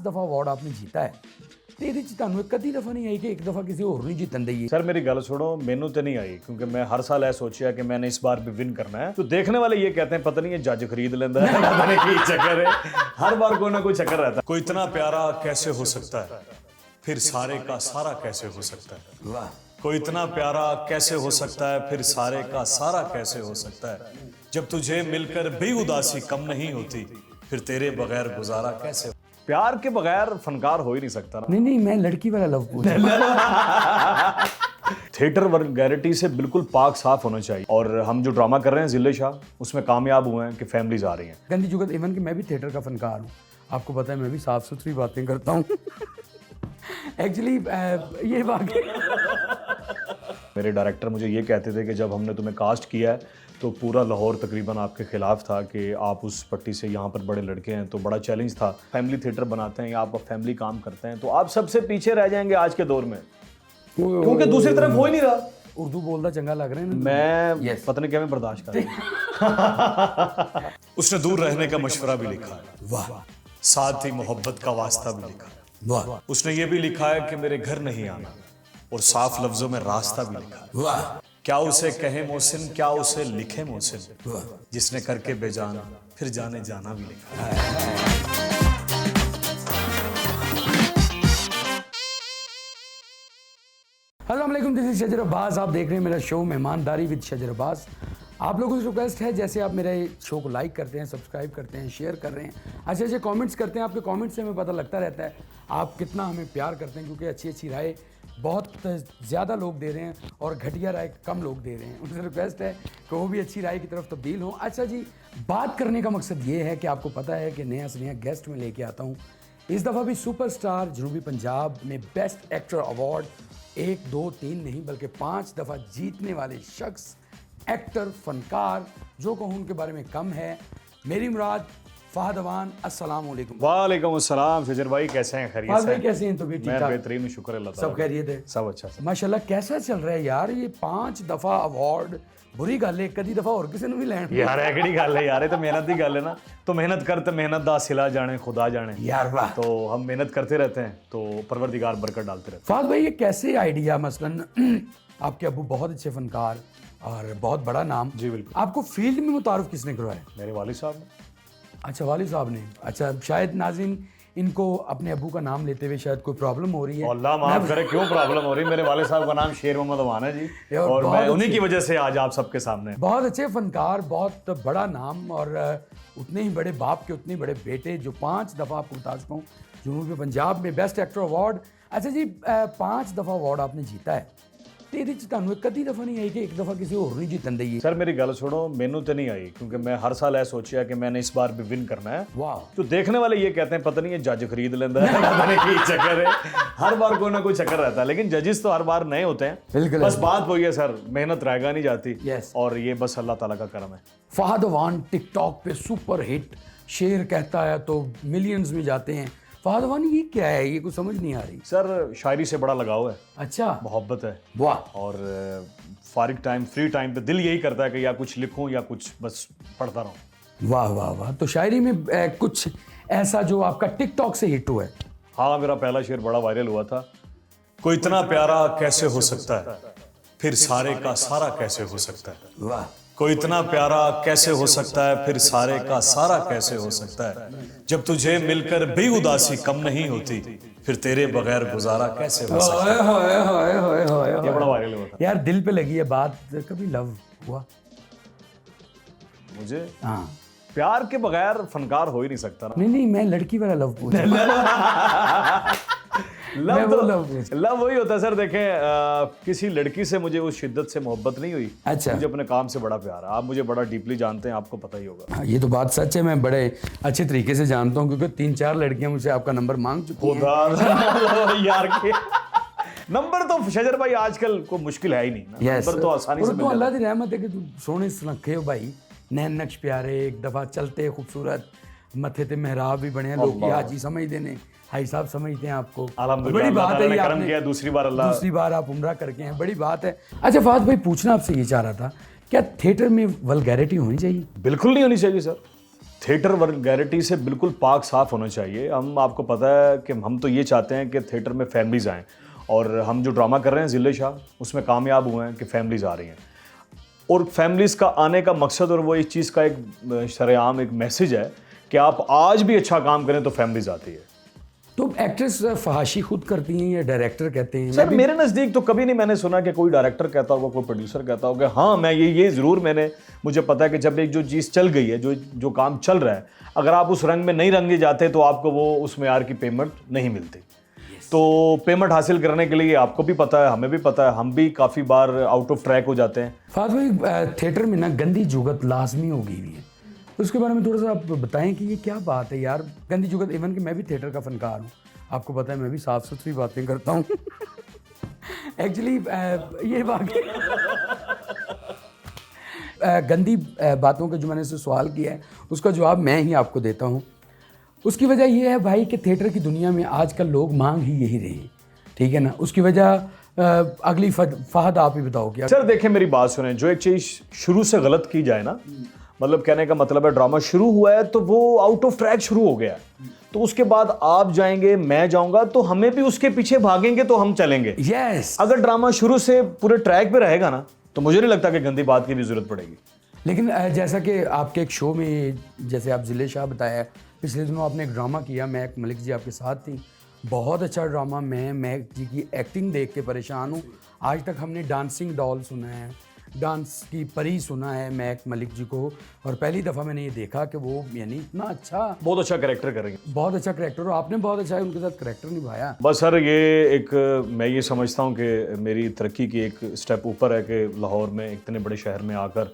दफ़ा अवार्ड आपने जीता है तो ये ਤੁਹਾਨੂੰ ਕਦੀ ਦਫਾ ਨਹੀਂ ਆਈ ਕਿ ਇੱਕ ਦਫਾ ਕਿਸੇ ਹੋਰ ਨੂੰ ਜਿੱਤਣ ਦਈਏ। सर मेरी गल सुनो, मैनू तो नहीं आई क्योंकि मैं हर साल ऐ सोचा कि मैंने इस बार भी विन करना है। तो देखने वाले ये कहते हैं पता नहीं ये जज खरीद लेता है पता नहीं की चक्कर है, हर बार कोई ना कोई चक्कर रहता है। कोई इतना प्यारा कैसे हो सकता है, फिर सारे का सारा कैसे हो सकता है। वाह, कोई इतना प्यारा कैसे हो सकता है, फिर सारे का सारा कैसे हो सकता है। जब तुझे मिलकर भी उदासी कम नहीं होती, फिर तेरे बगैर गुजारा कैसे। प्यार के बगैर फनकार हो ही नहीं सकता ना। नहीं मैं लड़की वाला लव पूछ थिएटर वल्गैरिटी से बिल्कुल पाक साफ होना चाहिए। और हम जो ड्रामा कर रहे हैं जिले शाह, उसमें कामयाब हुए हैं कि फैमिलीज आ रही हैं। गंदी जुगत इवन कि मैं भी थिएटर का फनकार हूँ, आपको पता है मैं भी साफ सुथरी बातें करता हूँ एक्चुअली ये वाकई मेरे डायरेक्टर मुझे ये कहते थे कि जब हमने तुम्हें कास्ट किया है तो पूरा लाहौर तकरीबन आपके खिलाफ था कि आप उस पट्टी से यहाँ पर बड़े लड़के हैं, तो बड़ा चैलेंज था। फैमिली थिएटर बनाते हैं या आप फैमिली काम करते हैं तो आप सबसे पीछे रह जाएंगे आज के दौर में, क्योंकि दूसरी तरफ हो ही नहीं रहा। उर्दू बोलना चंगा लग रहा है ना? मैं पता नहीं क्या मैं बर्दाश्त कर उसने दूर रहने का मशवरा भी लिखा है, वाह साथ ही मोहब्बत का वास्ता भी लिखा है। वाह उसने ये भी लिखा है कि मेरे घर नहीं आना, और साफ लफ्जों में रास्ता भी लिखा है। वाह क्या उसे कहे मोहसिन, क्या उसे लिखे मोहसिन, जिसने करके बेजान फिर जाने जाना भी लिखा है। अस्सलाम वालेकुम, दिस इज शजर अब्बास। आप देख रहे हैं मेरा शो मेहमानदारी विद शजर अब्बास। आप लोगों से रिक्वेस्ट है, जैसे आप मेरे शो को लाइक करते हैं, सब्सक्राइब करते हैं, शेयर कर रहे हैं, अच्छे अच्छे कमेंट्स करते हैं। आपके कमेंट्स से हमें पता लगता रहता है आप कितना हमें प्यार करते हैं, क्योंकि अच्छी अच्छी राय बहुत ज़्यादा लोग दे रहे हैं और घटिया राय कम लोग दे रहे हैं। उनसे रिक्वेस्ट है कि वो भी अच्छी राय की तरफ तब्दील हों। अच्छा जी, बात करने का मकसद ये है कि आपको पता है कि नया से नया गेस्ट में लेके आता हूँ। इस दफ़ा भी सुपरस्टार जनूबी पंजाब में बेस्ट एक्टर अवार्ड 1, 2, 3 नहीं बल्कि 5 दफ़ा जीतने वाले शख्स, एक्टर, फनकार, जो कहूँ उनके बारे में कम है। मेरी मुराद फहद अवान। अस्सलाम वालेकुम। वालेकुम अस्सलाम। शजर भाई कैसे हैं? खैरियत फहद से? भाई कैसे हैं? तो भी ठीक मैं ठाक, बेहतरीन हूं, शुक्र अल्लाह ताला। सब खैरियत है? सब अच्छा सब। माशाल्लाह। कैसा चल रहा है यार ये 5 दफ़ा अवार्ड? बुरी गल है, कदी दफ़ा और किसी ने भी लैंड यार है किहड़ी गल है यार, ये तो मेहनत की गल है ना। तो मेहनत कर तो मेहनत दा सिला जाने खुदा जाने यार। वाह। तो हम मेहनत करते रहते हैं तो परवरदिगार बरकत डालते रहते फहद भाई ये कैसे आइडिया, मसलन आपके अबू बहुत अच्छे फनकार और बहुत बड़ा नाम, जी बिल्कुल। आपको फील्ड में मुतारुफ किसने करवाया? मेरे वालिद साहब ने। अच्छा, वालिद साहब ने। अच्छा, शायद नाज़रीन इनको अपने अबू का नाम लेते हुए शायद कोई प्रॉब्लम हो रही है। अल्लाह माफ करे, क्यों प्रॉब्लम हो रही? मेरे वालिद साहब का नाम शेर मोहम्मद अवान है जी, और मैं उन्हीं की वजह से आज आप सबके सामने। बहुत अच्छे फनकार, बहुत बड़ा नाम, और उतने ही बड़े बाप के उतने बड़े बेटे, जो 5 दफ़ा आपको बता चुका हूँ जनूबी पंजाब में बेस्ट एक्टर अवार्ड। अच्छा जी, 5 दफ़ा अवार्ड आपने जीता है तो ये ਤੁਹਾਨੂੰ कदी दफ़ा नहीं आई कि एक दफ़ा किसी और नहीं जीतन दईए। सर मेरी गल सुनो, मैनू तो नहीं आई क्योंकि मैं हर साल ऐ सोचा कि मैंने इस बार भी विन करना है। वाह। तो देखने वाले ये कहते हैं पता नहीं ये जज खरीद लेता है पता नहीं की चक्कर है, हर बार कोई ना कोई चक्कर रहता है। लेकिन जजेस तो हर बार नए होते हैं। बिल्कुल। बस बात वही है सर, मेहनत रहेगा नहीं जाती। Yes। और ये बस अल्लाह ताला का करम है। फहद अवान टिकटॉक पे सुपर हिट, शेर कहता है तो मिलियंस में जाते हैं। फहद अवान ये क्या है, ये कुछ समझ नहीं आ रही। सर शायरी से बड़ा लगाव है, अच्छा, मोहब्बत है। वाह। और फारिग टाइम, फ्री टाइम पे दिल यही करता है कि या कुछ लिखूं या कुछ बस पढ़ता रहूं। वाह वाह वाह। तो शायरी में कुछ ऐसा जो आपका टिकटॉक से हिट हुआ है? हाँ, मेरा पहला शेर बड़ा वायरल हुआ था। कोई इतना प्यारा कैसे हो सकता है, फिर सारे का सारा कैसे हो सकता है। वाह। कोई इतना प्यारा कैसे हो सकता है, फिर सारे का सारा कैसे हो सकता है। जब तुझे मिलकर भी उदासी कम नहीं होती, फिर तेरे बगैर गुजारा कैसे हो सकता है। ये बड़ा वायरल हुआ था यार, दिल पे लगी है बात। कभी लव हुआ? मुझे। हाँ। प्यार के बगैर फनकार हो ही नहीं सकता ना। नहीं मैं लड़की वाला लव पूछ लव वही होता है सर। देखें, किसी लड़की से मुझे उस शिद्दत से मोहब्बत नहीं हुई। अच्छा। मुझे अपने काम से बड़ा प्यार है। आप मुझे बड़ा डीपली जानते हैं, आपको पता ही होगा। हाँ, ये तो बात सच है। मैं बड़े अच्छे तरीके से जानता हूँ, क्योंकि 3-4 लड़कियां मुझसे आपका नंबर मांग चुकी हैं। यार के नंबर तो शजर भाई आजकल को मुश्किल है ही नहीं ना। नंबर तो आसानी से मिल जाता है। अल्लाह की रहमत है कि तू सोने सुनखे हो भाई, नैन नक्श प्यारे, एक दफा चलते खूबसूरत, मथे ते मेहराब भी बने, लोग हाजी समझते हैं, हाई साहब समझते हैं आपको। बड़ी बात है, करम किया दूसरी बार आप उम्रा करके हैं, बड़ी बात है। अच्छा फहद भाई, पूछना आपसे ये चाह रहा था, क्या थिएटर में वल्गैरिटी होनी चाहिए? बिल्कुल नहीं होनी चाहिए सर। थिएटर वल्गैरिटी से बिल्कुल पाक साफ होना चाहिए। हम आपको पता है कि हम तो ये चाहते हैं कि थिएटर में फैमिलीज आएँ, और हम जो ड्रामा कर रहे हैं ज़िले शाह, उसमें कामयाब हुए हैं कि फैमिलीज आ रही हैं। और फैमिलीज का आने का मकसद और वो इस चीज़ का एक शरेआम एक मैसेज है कि आप आज भी अच्छा काम करें तो फैमिलीज आती है। तो एक्ट्रेस फहाशी खुद करती हैं या डायरेक्टर कहते हैं? सर मेरे नज़दीक तो कभी नहीं मैंने सुना कि कोई डायरेक्टर कहता होगा, कोई प्रोड्यूसर कहता होगा। हाँ, मैं ये ज़रूर मुझे पता है कि जब एक जो चीज़ चल गई है, जो काम चल रहा है, अगर आप उस रंग में नहीं रंगे जाते तो आपको वो उस मेयार की पेमेंट नहीं मिलती। तो पेमेंट हासिल करने के लिए आपको भी पता है, हमें भी पता है, हम भी काफ़ी बार आउट ऑफ ट्रैक हो जाते हैं। फाद भाई, थिएटर में ना गंदी जुगत लाजमी हो गई है, तो उसके बारे में थोड़ा सा आप बताएं कि ये क्या बात है यार, गंदी जुगत। इवन कि मैं भी थिएटर का फनकार हूँ, आपको पता है मैं भी साफ सुथरी बातें करता हूँ। एक्चुअली ये वाकई गंदी बातों का जो मैंने से सवाल किया है उसका जवाब मैं ही आपको देता हूँ। उसकी वजह ये है भाई कि थिएटर की दुनिया में आजकल लोग मांग ही यही रहे हैं, ठीक है ना। उसकी वजह अगली फहद आप ही बताओ क्या। सर देखें, मेरी बात सुने, जो एक चीज़ शुरू से गलत की जाए ना, मतलब कहने का मतलब है ड्रामा शुरू हुआ है तो वो आउट ऑफ ट्रैक शुरू हो गया, तो उसके बाद आप जाएंगे, मैं जाऊंगा, तो हमें भी उसके पीछे भागेंगे तो हम चलेंगे। यस, अगर ड्रामा शुरू से पूरे ट्रैक पे रहेगा ना, तो मुझे नहीं लगता कि गंदी बात की भी जरूरत पड़ेगी। लेकिन जैसा कि आपके एक शो में, जैसे आप ज़िले शाह बताया, पिछले दिनों आपने एक ड्रामा किया, महक मलिक जी आपके साथ थी, बहुत अच्छा ड्रामा। मैं महक जी की एक्टिंग देख के परेशान हूँ। आज तक हमने डांसिंग डॉल सुना है, डांस की परी सुना है महक मलिक जी को, और पहली दफ़ा मैंने ये देखा कि वो यानी इतना अच्छा, बहुत अच्छा कैरेक्टर करेंगे, बहुत अच्छा करेक्टर, और आपने बहुत अच्छा उनके साथ करेक्टर निभाया। बस सर ये एक, मैं ये समझता हूँ कि मेरी तरक्की की एक स्टेप ऊपर है कि लाहौर में इतने बड़े शहर में आकर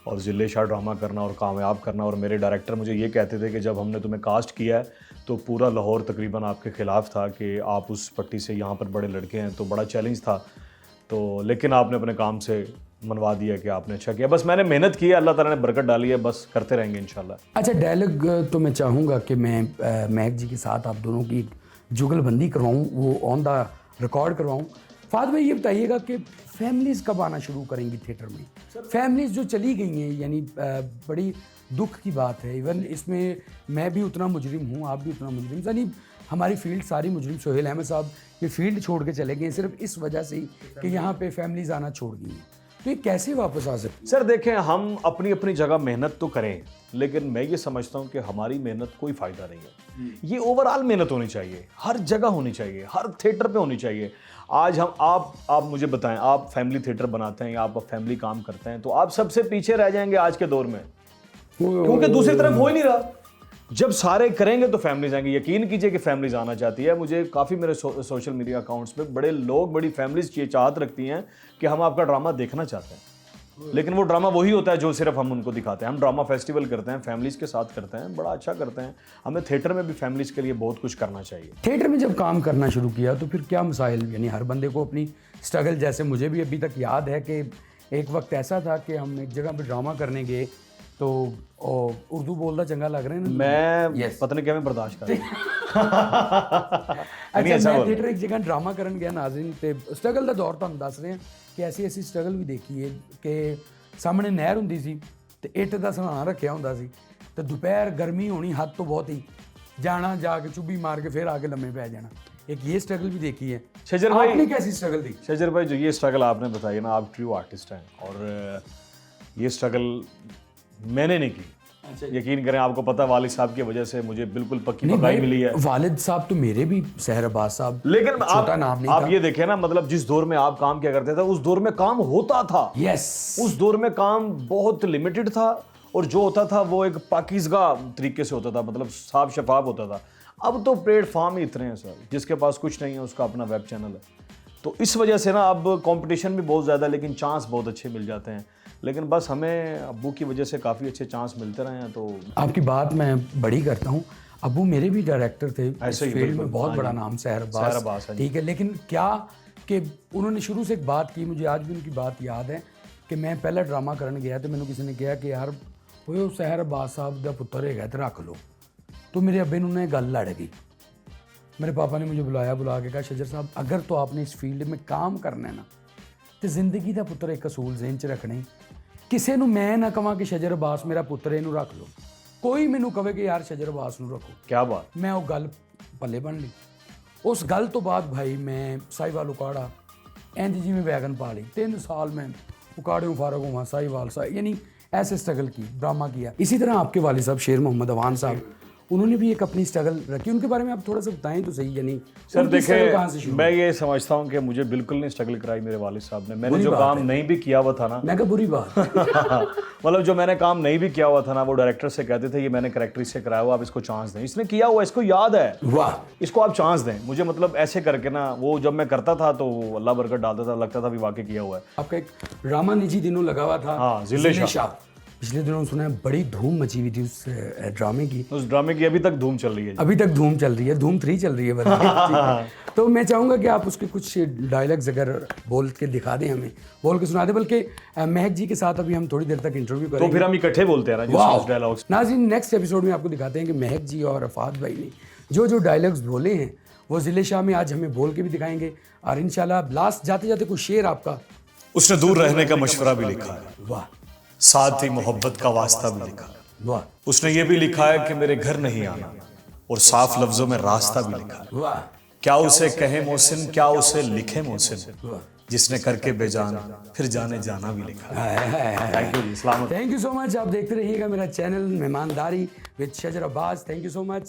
और ज़िले शाह ड्रामा करना और कामयाब करना। और मेरे डायरेक्टर मुझे ये कहते थे कि जब हमने तुम्हें कास्ट किया है तो पूरा लाहौर तकरीबन आपके ख़िलाफ़ था कि आप उस पट्टी से यहाँ पर बड़े लड़के हैं, तो बड़ा चैलेंज था। तो लेकिन आपने अपने काम से मनवा दिया कि आपने अच्छा किया। बस मैंने मेहनत की है, अल्लाह ताला ने बरकत डाली है, बस करते रहेंगे इंशाल्लाह। अच्छा, डायलॉग तो मैं चाहूँगा कि मैं महक जी के साथ आप दोनों की जुगलबंदी करवाऊँ, वो ऑन द रिकॉर्ड करवाऊँ। फाद भाई ये बताइएगा कि फैमिलीज़ कब आना शुरू करेंगी थिएटर में? फैमिलीज़ जो चली गई हैं, यानी बड़ी दुख की बात है। इवन इसमें मैं भी उतना मुजरिम हूँ, आप भी उतना मुजरिम, यानी हमारी फील्ड सारी मुजरिम। सोहेल अहमद साहब ये फील्ड छोड़ के चले गए सिर्फ इस वजह से कि यहाँ पे फैमिलीज़ आना छोड़ गई हैं, तो ये कैसे वापस आ सकते? सर देखें, हम अपनी अपनी जगह मेहनत तो करें, लेकिन मैं ये समझता हूँ कि हमारी मेहनत कोई फ़ायदा नहीं है। ये ओवरऑल मेहनत होनी चाहिए, हर जगह होनी चाहिए, हर थिएटर पे होनी चाहिए। आज हम आप मुझे बताएं, आप फैमिली थिएटर बनाते हैं या आप फैमिली काम करते हैं, तो आप सबसे पीछे रह जाएंगे आज के दौर में, क्योंकि दूसरी तरफ हो ही नहीं रहा। जब सारे करेंगे तो फैमिलीज आएंगी। यकीन कीजिए कि फैमिलीज आना चाहती है। मुझे काफ़ी मेरे सोशल मीडिया अकाउंट्स पे बड़े लोग, बड़ी फैमिलीज ये चाहत रखती हैं कि हम आपका ड्रामा देखना चाहते हैं, लेकिन वो ड्रामा वही होता है जो सिर्फ हम उनको दिखाते हैं। हम ड्रामा फेस्टिवल करते हैं, फैमिलीज के साथ करते हैं, बड़ा अच्छा करते हैं। हमें थिएटर में भी फैमिलीज के लिए बहुत कुछ करना चाहिए। थिएटर में जब काम करना शुरू किया तो फिर क्या मसाइल, यानी हर बंदे को अपनी स्ट्रगल, जैसे मुझे भी अभी तक याद है कि एक वक्त ऐसा था कि हम एक जगह पे ड्रामा करने गए तो उर्दू बोलना चंगा लग रहा है ना, मैं पता नहीं क्या मैं बर्दाश्त कर अच्छा, मैं थिएटर एक जगह ड्रामा करन गया नाज़रीन, ते स्ट्रगल ਦਾ ਦੌਰ ਤੁਹਾਨੂੰ ਦੱਸ ਰਹੇ ਹਾਂ ਕਿ ਐਸੀ ਸਟਰਗਲ ਵੀ ਦੇਖੀ ਹੈ ਕਿ ਸਾਹਮਣੇ ਨਹਿਰ ਹੁੰਦੀ ਸੀ ਤੇ ਇੱਟ ਦਾ ਸਹਾਰਾ ਰੱਖਿਆ ਹੁੰਦਾ ਸੀ ਤੇ ਦੁਪਹਿਰ ਗਰਮੀ ਹੋਣੀ ਹੱਦ ਤੋਂ ਬਹੁਤ ही जाना, जाके चुब्बी मार के फिर आके लम्बे पै जाना। एक ये स्ट्रगल भी देखी है। शजर भाई, आपने कैसी स्ट्रगल दी? शजर भाई, जो ये स्ट्रगल आपने बताई ना, आप ट्रू आर्टिस्ट हैं, और ये स्ट्रगल मैंने नहीं की। अच्छा, यकीन करें, आपको पता वालिद साहब की वजह से मुझे बिल्कुल पक्की पकाई मिली है। वालिद साहब तो मेरे भी, सहर अब्बास साहब, लेकिन आप ये देखें ना, मतलब जिस दौर में आप काम किया करते थे उस दौर में काम होता था। यस, उस दौर में काम बहुत लिमिटेड था, और जो होता था वो एक पाकीज़गा तरीके से होता था, मतलब साफ शफाफ होता था। अब तो प्लेटफॉर्म ही इतने हैं सर, जिसके पास कुछ नहीं है उसका अपना वेब चैनल है। तो इस वजह से ना अब कंपटीशन भी बहुत ज़्यादा है, लेकिन चांस बहुत अच्छे मिल जाते हैं। लेकिन बस हमें अब्बू की वजह से काफ़ी अच्छे चांस मिलते रहे हैं। तो आपकी बात मैं बड़ी करता हूँ, अब्बू मेरे भी डायरेक्टर थे इस फील्ड में, बहुत बड़ा नाम सहर अब्बास, ठीक है। लेकिन क्या कि उन्होंने शुरू से एक बात की, मुझे आज भी उनकी बात याद है कि मैं पहला ड्रामा करने गया तो मैंने किसी ने कहा कि यार वो सहर अब्बास साहब का पुत्र है तो रख लो। तो मेरे अब्बे ने गल लड़ गई। मेरे पापा ने मुझे बुला के कहा, शजर साहब अगर तो आपने इस फील्ड में काम करना है ना, तो जिंदगी का पुत्र एक असूल ज़हन च रखना, किसी को मैं ना कहां कि शजर अब्बास मेरा पुत्र, इनू रख लो। कोई मैनू कहे कि यार शजर अब्बास नू रखो, क्या बात। मैं वो गल पल्ले बन ली। उस गल तो बाद भाई मैं साहिवाल उकाड़ा इंज जिमें वैगन पा ली। 3 साल मैं उकाड़े फारग हुआ, साहिवाल यानी ऐसे स्ट्रगल की, ड्रामा किया। इसी तरह आपके वालिद साहब शेर मोहम्मद अवान साहब, उन्होंने भी एक अपनी स्ट्रगल रखी। उनके बारे में आप थोड़ा सा बताएं तो सही। यानी सर उनकी struggle कहाँ से देखे, शुरू मैं ये समझता हूँ कि मुझे बिल्कुल नहीं स्ट्रगल कराई मेरे वालिद साहब ने। मैंने बुरी जो बात काम है। नहीं भी किया हुआ था ना, मैं कहा बुरी बात मतलब जो मैंने काम नहीं भी किया हुआ था ना, वो डायरेक्टर से कहते थे ये मैंने करेक्टर से कराया हुआ, आप इसको चांस दें, इसने किया हुआ, इसको याद है, वाह। इसको आप चांस दें। मुझे मतलब ऐसे करके ना, वो जब मैं करता था तो अल्लाह बरकत डालता था, लगता था भी वाकई किया हुआ है। आपका एक ड्रामा निजी दिनों लगा हुआ था, हाँ, जिले शाह। पिछले दिनों सुना है बड़ी धूम मची हुई थी उस ड्रामे की। उस ड्रामे की अभी तक धूम चल रही है। अभी तक धूम चल रही है, धूम 3 चल रही है बल्कि। तो मैं चाहूँगा कि आप उसके कुछ डायलॉग्स अगर बोल के दिखा दें, हमें बोल के सुना दें। बल्कि महक जी के साथ अभी हम थोड़ी देर तक इंटरव्यू करेंगे, तो फिर हम इकट्ठे बोलते हैं ना जो डायलॉग्स। नाज़रीन नेक्स्ट एपिसोड में आपको दिखाते हैं कि महक जी और अफाद भाई ने जो डायलॉग्स बोले हैं वो ज़िले शाह में आज हमें बोल के भी दिखाएंगे। और इंशाल्लाह लास्ट जाते जाते कुछ शेर आपका। उसने दूर रहने का मशवरा भी लिखा है, वाह साथ ही मोहब्बत का वास्ता भी लिखा है। वाह उसने ये भी लिखा है कि मेरे घर नहीं आना, और साफ लफ्जों में रास्ता भी लिखा है। वाह क्या उसे कहे मोहसिन, क्या उसे लिखे मोहसिन, जिसने करके बेजान फिर जाने जाना भी लिखा है। थैंक यू जी, सलामत। Thank you so much. आप देखते रहिएगा मेरा channel Mehmaandari with Shajar Abbas. Thank you so much.